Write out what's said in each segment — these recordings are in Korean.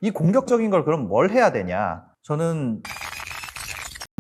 이 공격적인 걸 그럼 뭘 해야 되냐? 저는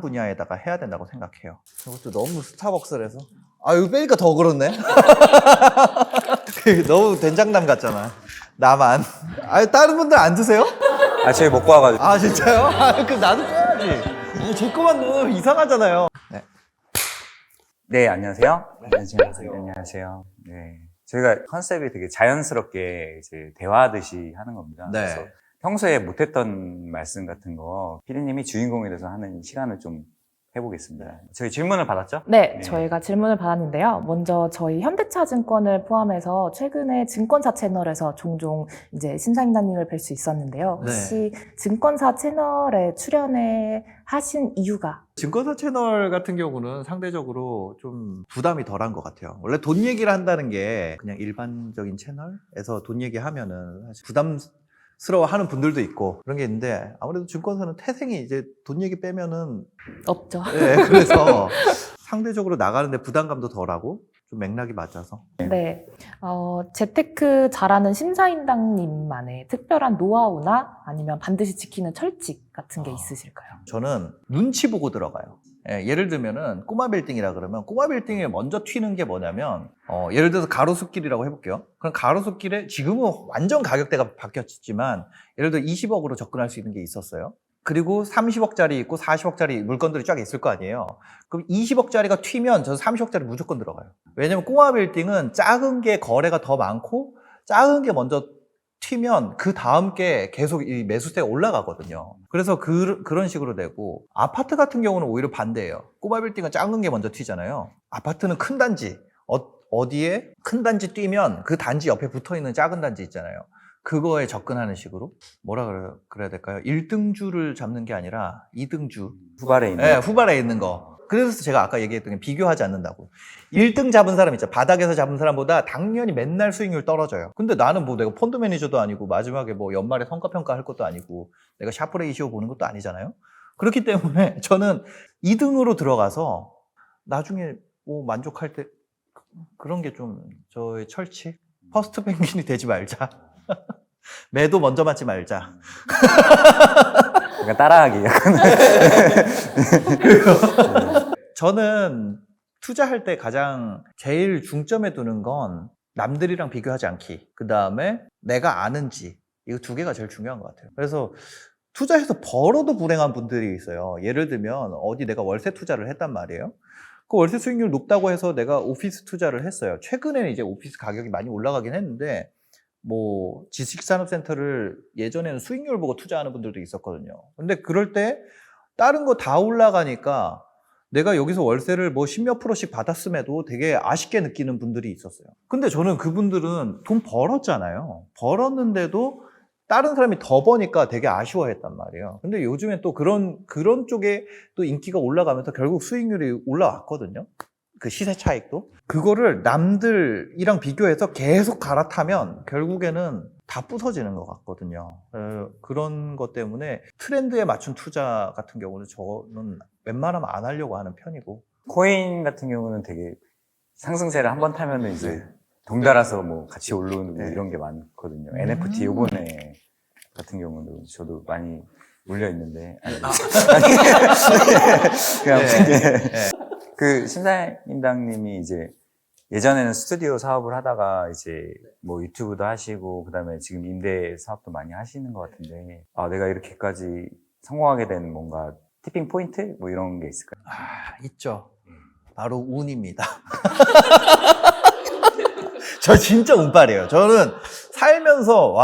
분야에다가 해야 된다고 생각해요. 저것도 너무 스타벅스라서. 아, 이거 빼니까 더 그렇네. 너무 된장남 같잖아. 나만. 아, 다른 분들 안 드세요? 아, 저희 먹고 와가지고. 아, 진짜요? 아, 그럼 나도 빼야지. 아니, 제 거만 넣으면 이상하잖아요. 네. 네, 안녕하세요. 안녕하세요. 네. 저희가 컨셉이 되게 자연스럽게 이제 대화하듯이 하는 겁니다. 네. 그래서 평소에 못했던 말씀 같은 거 피디님이 주인공이 돼서 하는 시간을 좀 해보겠습니다. 저희 질문을 받았죠? 네, 저희가 질문을 받았는데요. 먼저 저희 현대차증권을 포함해서 최근에 증권사 채널에서 종종 이제 심사임당님을 뵐 수 있었는데요. 혹시 증권사 채널에 출연해 하신 이유가? 증권사 채널 같은 경우는 상대적으로 좀 부담이 덜한 것 같아요. 원래 돈 얘기를 한다는 게 그냥 일반적인 채널에서 돈 얘기하면은 사실 부담스러워하는 분들도 있고 그런 게 있는데 아무래도 증권사는 태생이 이제 돈 얘기 빼면은 없죠. 네, 그래서 상대적으로 나가는데 부담감도 덜하고 좀 맥락이 맞아서. 네, 재테크 잘하는 심사임당님만의 특별한 노하우나 아니면 반드시 지키는 철칙 같은 게 있으실까요? 저는 눈치 보고 들어가요. 예를 들면은 꼬마 빌딩이라 그러면 꼬마 빌딩에 먼저 튀는 게 뭐냐면 예를 들어서 가로수길이라고 해볼게요. 그럼 가로수길에 지금은 완전 가격대가 바뀌었지만 예를 들어 20억으로 접근할 수 있는 게 있었어요. 그리고 30억짜리 있고 40억짜리 물건들이 쫙 있을 거 아니에요. 그럼 20억짜리가 튀면 저 30억짜리 무조건 들어가요. 왜냐면 꼬마 빌딩은 작은 게 거래가 더 많고 작은 게 먼저 튀면 그 다음 게 계속 이 매수세가 올라가거든요. 그래서 그런 식으로 되고 아파트 같은 경우는 오히려 반대예요. 꼬마 빌딩은 작은 게 먼저 튀잖아요. 아파트는 큰 단지 어디에 큰 단지 뛰면 그 단지 옆에 붙어있는 작은 단지 있잖아요. 그거에 접근하는 식으로 그래야 될까요? 1등주를 잡는 게 아니라 2등주 후발에 있는. 네, 후발에 있는 거. 그래서 제가 아까 얘기했던 게 비교하지 않는다고. 1등 잡은 사람 있죠. 바닥에서 잡은 사람보다 당연히 맨날 수익률 떨어져요. 근데 나는 뭐 내가 펀드 매니저도 아니고 마지막에 뭐 연말에 성과평가 할 것도 아니고 내가 샤프레이시오 보는 것도 아니잖아요. 그렇기 때문에 저는 2등으로 들어가서 나중에 뭐 만족할 때 그런 게 좀 저의 철칙. 퍼스트 펭귄이 되지 말자. 매도 먼저 맞지 말자. 약간 따라하기. 약간. 저는 투자할 때 가장 제일 중점에 두는 건 남들이랑 비교하지 않기. 그 다음에 내가 아는지. 이거 두 개가 제일 중요한 것 같아요. 그래서 투자해서 벌어도 불행한 분들이 있어요. 예를 들면 어디 내가 월세 투자를 했단 말이에요. 그 월세 수익률 높다고 해서 내가 오피스 투자를 했어요. 최근에는 이제 오피스 가격이 많이 올라가긴 했는데 뭐 지식산업센터를 예전에는 수익률 보고 투자하는 분들도 있었거든요. 근데 그럴 때 다른 거 다 올라가니까 내가 여기서 월세를 뭐 10몇 프로씩 받았음에도 되게 아쉽게 느끼는 분들이 있었어요. 근데 저는 그분들은 돈 벌었잖아요. 벌었는데도 다른 사람이 더 버니까 되게 아쉬워했단 말이에요. 근데 요즘엔 또 그런 쪽에 또 인기가 올라가면서 결국 수익률이 올라왔거든요. 그 시세 차익도. 그거를 남들이랑 비교해서 계속 갈아타면 결국에는 다 부서지는 것 같거든요. 그런 것 때문에 트렌드에 맞춘 투자 같은 경우는 저는 웬만하면 안 하려고 하는 편이고. 코인 같은 경우는 되게 상승세를 한번 타면은 이제 동달아서 뭐 같이 오르는 뭐 이런 게 많거든요. NFT 요번에 같은 경우도 저도 많이 올려 있는데. 그냥 그 심사임당님이 이제 예전에는 스튜디오 사업을 하다가 이제 뭐 유튜브도 하시고 그다음에 지금 임대 사업도 많이 하시는 것 같은데 내가 이렇게까지 성공하게 된 뭔가 티핑 포인트 뭐 이런 게 있을까요? 있죠. 바로 운입니다. 저 진짜 운빨이에요. 저는 살면서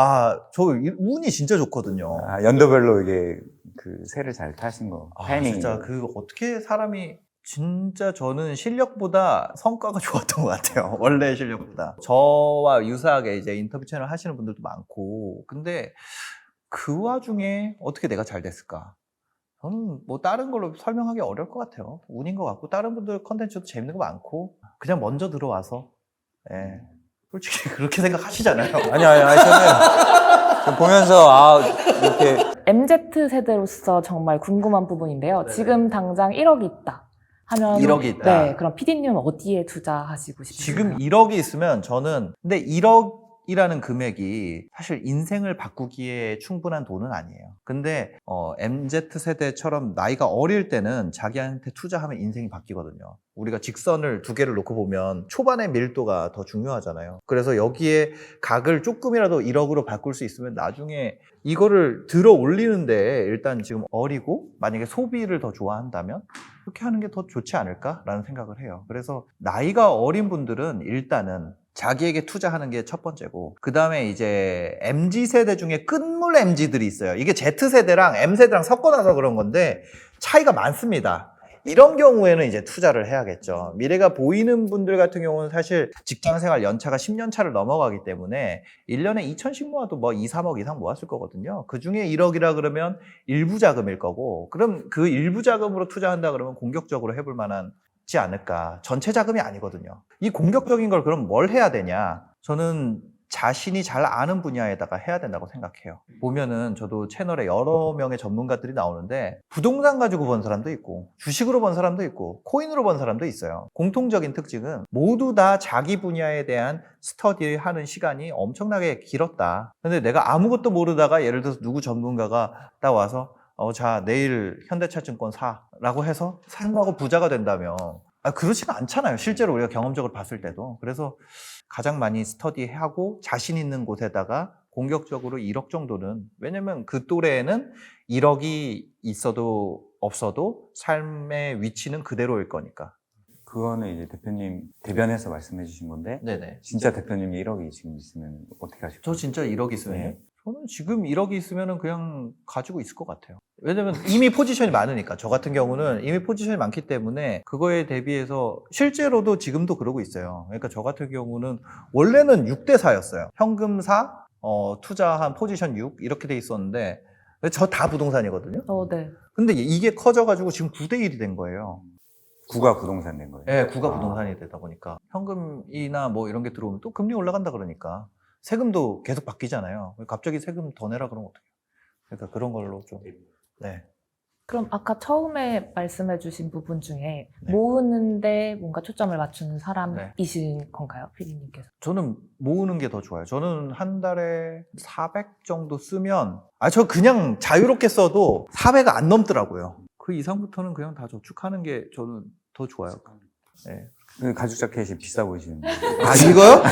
저 운이 진짜 좋거든요. 연도별로 이게 그 새를 잘 타신 거 타이밍이 진짜 그 어떻게 사람이 진짜 저는 실력보다 성과가 좋았던 것 같아요. 원래 실력보다. 저와 유사하게 이제 인터뷰 채널 하시는 분들도 많고 근데 그 와중에 어떻게 내가 잘 됐을까? 저는 뭐 다른 걸로 설명하기 어려울 것 같아요. 운인 것 같고 다른 분들 컨텐츠도 재밌는 거 많고 그냥 먼저 들어와서 솔직히 그렇게 생각하시잖아요. 아니요. 저는 보면서 이렇게 MZ세대로서 정말 궁금한 부분인데요. 지금 당장 1억이 있다 하면 1억이 있다. 네, 그럼 PD님은 어디에 투자하시고 싶으세요? 지금 1억이 있으면 저는 근데 1억 10억이라는 금액이 사실 인생을 바꾸기에 충분한 돈은 아니에요. 근데 MZ세대처럼 나이가 어릴 때는 자기한테 투자하면 인생이 바뀌거든요. 우리가 직선을 두 개를 놓고 보면 초반의 밀도가 더 중요하잖아요. 그래서 여기에 각을 조금이라도 1억으로 바꿀 수 있으면 나중에 이거를 들어 올리는데 일단 지금 어리고 만약에 소비를 더 좋아한다면 그렇게 하는 게 더 좋지 않을까라는 생각을 해요. 그래서 나이가 어린 분들은 일단은 자기에게 투자하는 게 첫 번째고, 그 다음에 이제 MZ세대 중에 끝물 MZ들이 있어요. 이게 Z세대랑 M세대랑 섞어놔서 그런 건데 차이가 많습니다. 이런 경우에는 이제 투자를 해야겠죠. 미래가 보이는 분들 같은 경우는 사실 직장생활 연차가 10년 차를 넘어가기 때문에 1년에 2천씩 모아도 뭐 2, 3억 이상 모았을 거거든요. 그 중에 1억이라 그러면 일부 자금일 거고, 그럼 그 일부 자금으로 투자한다 그러면 공격적으로 해볼 만하지 않을까. 전체 자금이 아니거든요. 이 공격적인 걸 그럼 뭘 해야 되냐? 저는 자신이 잘 아는 분야에다가 해야 된다고 생각해요. 보면은 저도 채널에 여러 명의 전문가들이 나오는데 부동산 가지고 번 사람도 있고 주식으로 번 사람도 있고 코인으로 번 사람도 있어요. 공통적인 특징은 모두 다 자기 분야에 대한 스터디를 하는 시간이 엄청나게 길었다. 근데 내가 아무것도 모르다가 예를 들어서 누구 전문가가 딱 와서 자 내일 현대차증권 사라고 해서 산다고 부자가 된다면 그렇지가 않잖아요. 실제로 우리가 경험적으로 봤을 때도. 그래서 가장 많이 스터디하고 자신 있는 곳에다가 공격적으로 1억 정도는, 왜냐면 그 또래에는 1억이 있어도 없어도 삶의 위치는 그대로일 거니까. 그거는 이제 대표님 대변해서 말씀해 주신 건데 네네. 진짜 대표님이 1억이 지금 있으면 어떻게 하실 저 거예요? 진짜 1억 있으면요? 네. 저는 지금 1억이 있으면 그냥 가지고 있을 것 같아요. 왜냐면 이미 포지션이 많으니까. 저 같은 경우는 이미 포지션이 많기 때문에 그거에 대비해서 실제로도 지금도 그러고 있어요. 그러니까 저 같은 경우는 원래는 6대 4였어요. 현금 4, 투자한 포지션 6 이렇게 돼 있었는데 저 다 부동산이거든요. 네. 근데 이게 커져가지고 지금 9대 1이 된 거예요. 구가 부동산 된 거예요? 네, 구가 부동산이 되다 보니까 현금이나 뭐 이런 게 들어오면 또 금리 올라간다 그러니까 세금도 계속 바뀌잖아요. 갑자기 세금 더 내라 그러면 어떡해요. 그러니까 그런 걸로 좀. 네. 그럼 아까 처음에 말씀해주신 부분 중에 네. 모으는데 뭔가 초점을 맞추는 사람이신 건가요, 피디님께서? 저는 모으는 게 더 좋아요. 저는 한 달에 400 정도 쓰면, 저 그냥 자유롭게 써도 400가 안 넘더라고요. 그 이상부터는 그냥 다 저축하는 게 저는 더 좋아요. 네. 그 가죽 자켓이 비싸 보이시는데. 이거요?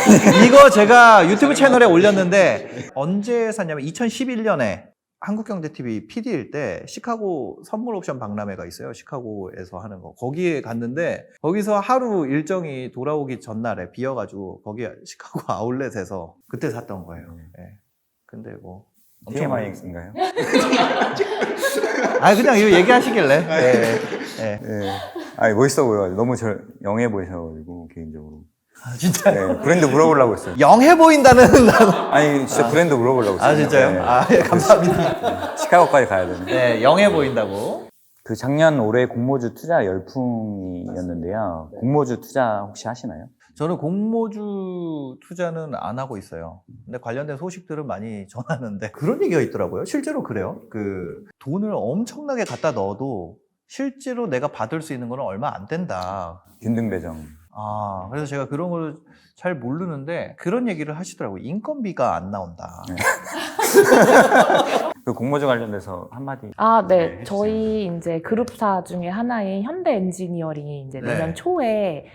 이거 제가 유튜브 채널에 올렸는데 언제 샀냐면 2011년에 한국경제TV PD일 때 시카고 선물 옵션 박람회가 있어요. 시카고에서 하는 거. 거기에 갔는데 거기서 하루 일정이 돌아오기 전날에 비어가지고 거기 시카고 아울렛에서 그때 샀던 거예요. 네. 근데 뭐 엄청 TMI인가요? 그냥 이거 얘기하시길래. 네. 네. 네. 아니 멋있어 보여가지고 너무 영해 보이셔가지고 개인적으로. 진짜 네, 브랜드 물어보려고 했어요. 영해 보인다는 아니 진짜 브랜드 물어보려고 했어요. 진짜요? 네. 예, 감사합니다. 네, 시카고까지 가야 되는데. 네, 영해 보인다고. 그 작년 올해 공모주 투자 열풍이었는데요. 공모주 투자 혹시 하시나요? 저는 공모주 투자는 안 하고 있어요. 근데 관련된 소식들은 많이 전하는데 그런 얘기가 있더라고요. 실제로 그래요. 그 돈을 엄청나게 갖다 넣어도 실제로 내가 받을 수 있는 건 얼마 안 된다. 균등 배정. 그래서 제가 그런 걸 잘 모르는데 그런 얘기를 하시더라고요. 인건비가 안 나온다. 네. 그 공모주 관련돼서 한마디. 네. 해주세요. 저희 이제 그룹사 중에 하나인 현대 엔지니어링이 이제 네. 내년 초에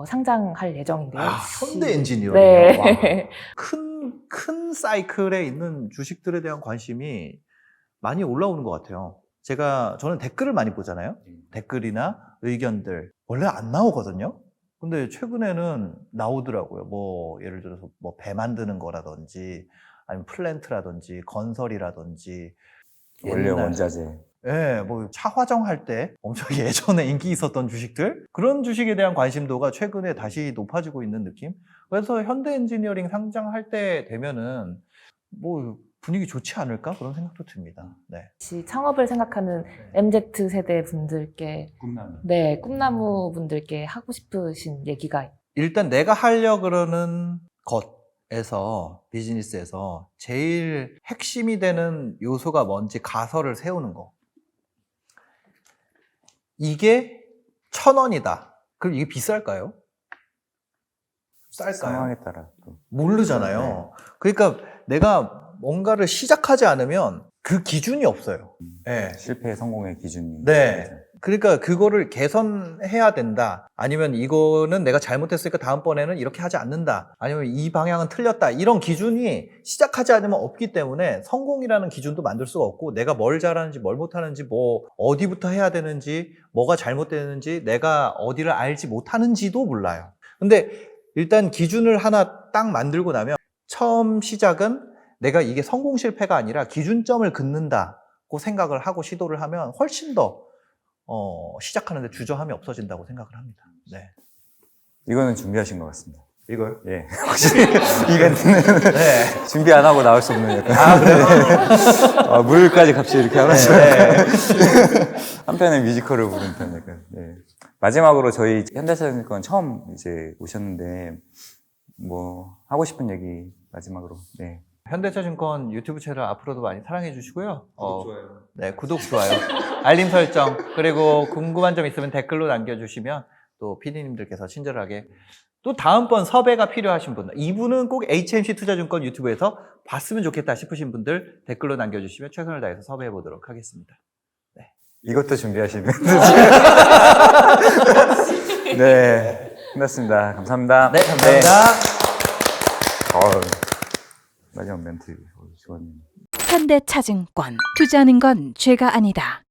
상장할 예정인데요. 현대 엔지니어링. 네. 큰 사이클에 있는 주식들에 대한 관심이 많이 올라오는 것 같아요. 저는 댓글을 많이 보잖아요. 댓글이나 의견들. 원래 안 나오거든요. 근데 최근에는 나오더라고요. 뭐, 예를 들어서 뭐 배 만드는 거라든지, 아니면 플랜트라든지, 건설이라든지. 원료 옛날, 원자재. 예, 뭐 차 화정할 때 엄청 예전에 인기 있었던 주식들? 그런 주식에 대한 관심도가 최근에 다시 높아지고 있는 느낌? 그래서 현대 엔지니어링 상장할 때 되면은 뭐 분위기 좋지 않을까? 그런 생각도 듭니다. 네. 혹시 창업을 생각하는 MZ세대 분들께, 꿈나무 분들께 하고 싶으신 얘기가 일단 내가 하려고 그러는 것에서, 비즈니스에서 제일 핵심이 되는 요소가 뭔지 가설을 세우는 거. 이게 1,000원이다. 그럼 이게 비쌀까요? 쌀까요? 상황에 따라 또. 모르잖아요. 그러니까 내가 뭔가를 시작하지 않으면 그 기준이 없어요. 네. 실패 성공의 기준이. 네. 그러니까 그거를 개선해야 된다. 아니면 이거는 내가 잘못했으니까 다음번에는 이렇게 하지 않는다. 아니면 이 방향은 틀렸다. 이런 기준이 시작하지 않으면 없기 때문에 성공이라는 기준도 만들 수가 없고 내가 뭘 잘하는지 뭘 못하는지 뭐 어디부터 해야 되는지 뭐가 잘못되는지 내가 어디를 알지 못하는지도 몰라요. 근데 일단 기준을 하나 딱 만들고 나면 처음 시작은 내가 이게 성공 실패가 아니라 기준점을 긋는다고 생각을 하고 시도를 하면 훨씬 더 시작하는데 주저함이 없어진다고 생각을 합니다. 네. 이거는 준비하신 것 같습니다. 이거요? 예. 확실히 이벤트는 네. 준비 안 하고 나올 수 없는 약간. 아, 그래요? 물까지 갑자기 이렇게 하면서. 네. 한편의 뮤지컬을 부른 편 약간. 예. 마지막으로 저희 현대차증권 처음 이제 오셨는데 뭐 하고 싶은 얘기 마지막으로. 네. 현대차증권 유튜브 채널 앞으로도 많이 사랑해 주시고요. 네, 구독, 좋아요, 알림 설정, 그리고 궁금한 점 있으면 댓글로 남겨주시면 또 PD님들께서 친절하게 또 다음번 섭외가 필요하신 분들, 이분은 꼭 HMC 투자증권 유튜브에서 봤으면 좋겠다 싶으신 분들 댓글로 남겨주시면 최선을 다해서 섭외해 보도록 하겠습니다. 이것도 준비하시면. 네. 끝났습니다. 감사합니다. 네, 감사합니다. 마지막 멘트. 좋았네요. 현대차증권 투자하는 건 죄가 아니다.